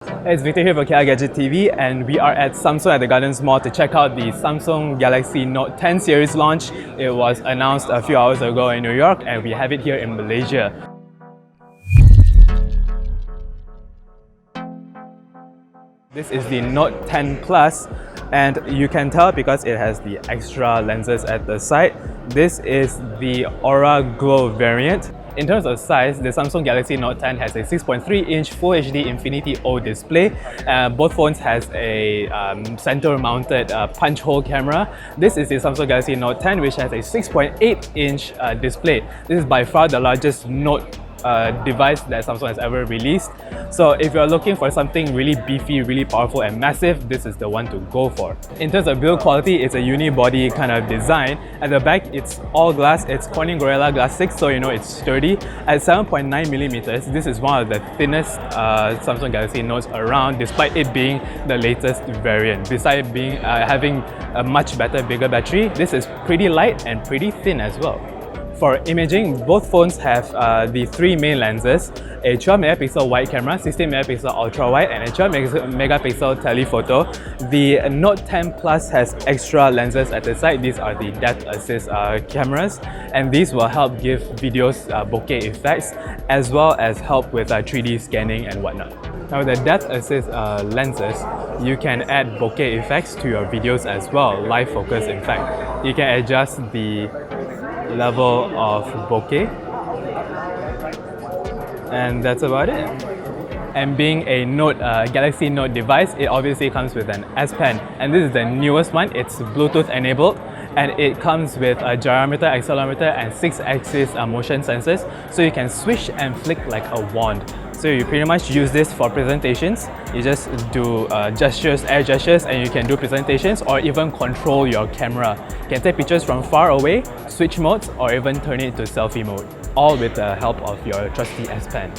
It's Victor here for KLGadgetTV, and we are at Samsung at the Gardens Mall to check out the Samsung Galaxy Note 10 series launch. It was announced a few hours ago in New York, and we have it here in Malaysia. This is the Note 10 Plus, and you can tell because it has the extra lenses at the side. This is the Aura Glow variant. In terms of size, the Samsung Galaxy Note 10 has a 6.3-inch Full HD Infinity O display. Both phones has a center-mounted punch hole camera. This is the Samsung Galaxy Note 10, which has a 6.8-inch display. This is by far the largest Note device that Samsung has ever released. So if you're looking for something really beefy, really powerful and massive, this is the one to go for. In terms of build quality, it's a unibody kind of design. At the back, it's all glass. It's Corning Gorilla Glass 6, so you know it's sturdy. At 7.9mm, this is one of the thinnest Samsung Galaxy Notes around, despite it being the latest variant. Besides being having a much better, bigger battery, this is pretty light and pretty thin as well. For imaging, both phones have the three main lenses: a 12MP wide camera, 16MP ultra wide, and a 12MP telephoto. The Note 10 Plus has extra lenses at the side. These are the depth assist cameras, and these will help give videos bokeh effects, as well as help with 3D scanning and whatnot. Now, with the depth assist lenses, you can add bokeh effects to your videos as well, live focus in fact. You can adjust the level of bokeh, and that's about it. And being a Galaxy Note device, it obviously comes with an S Pen, and this is the newest one. It's Bluetooth enabled, and it comes with a gyrometer, accelerometer, and 6-axis motion sensors, so you can swish and flick like a wand. So you pretty much use this for presentations. You just do gestures, air gestures, and you can do presentations or even control your camera. You can take pictures from far away, switch modes, or even turn it to selfie mode, all with the help of your trusty S Pen.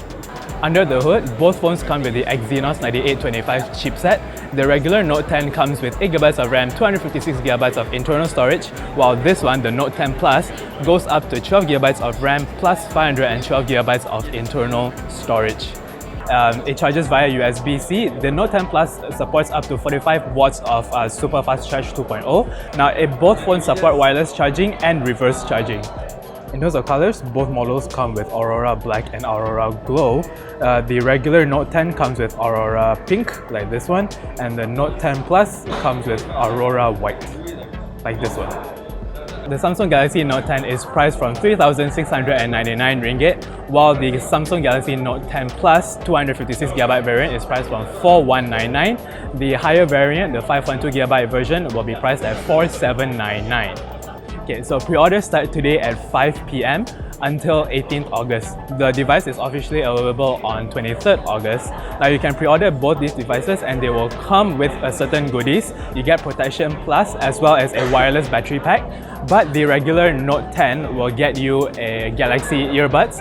Under the hood, both phones come with the Exynos 9825 chipset. The regular Note 10 comes with 8GB of RAM, 256GB of internal storage, while this one, the Note 10 Plus, goes up to 12GB of RAM plus 512GB of internal storage. It charges via USB-C. The Note 10 Plus supports up to 45 watts of Super Fast Charge 2.0. Now, both phones support wireless charging and reverse charging. In terms of colors, both models come with Aurora Black and Aurora Glow. The regular Note 10 comes with Aurora Pink, like this one, and the Note 10 Plus comes with Aurora White, like this one. The Samsung Galaxy Note 10 is priced from 3,699 ringgit, while the Samsung Galaxy Note 10 Plus 256GB variant is priced from 4,199. The higher variant, the 512GB version, will be priced at 4,799. Okay, so pre-orders start today at 5 PM until 18th August. The device is officially available on 23rd August. Now you can pre-order both these devices and they will come with certain goodies. You get Protection Plus as well as a wireless battery pack. But the regular Note 10 will get you a Galaxy earbuds,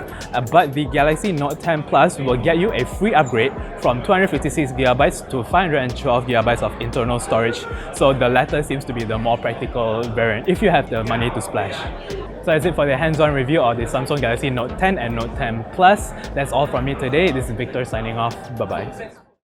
but the Galaxy Note 10 Plus will get you a free upgrade from 256GB to 512GB of internal storage. So the latter seems to be the more practical variant if you have the money to splash. So that's it for the hands-on review of the Samsung Galaxy Note 10 and Note 10 Plus. That's all from me today. This is Victor signing off. Bye-bye.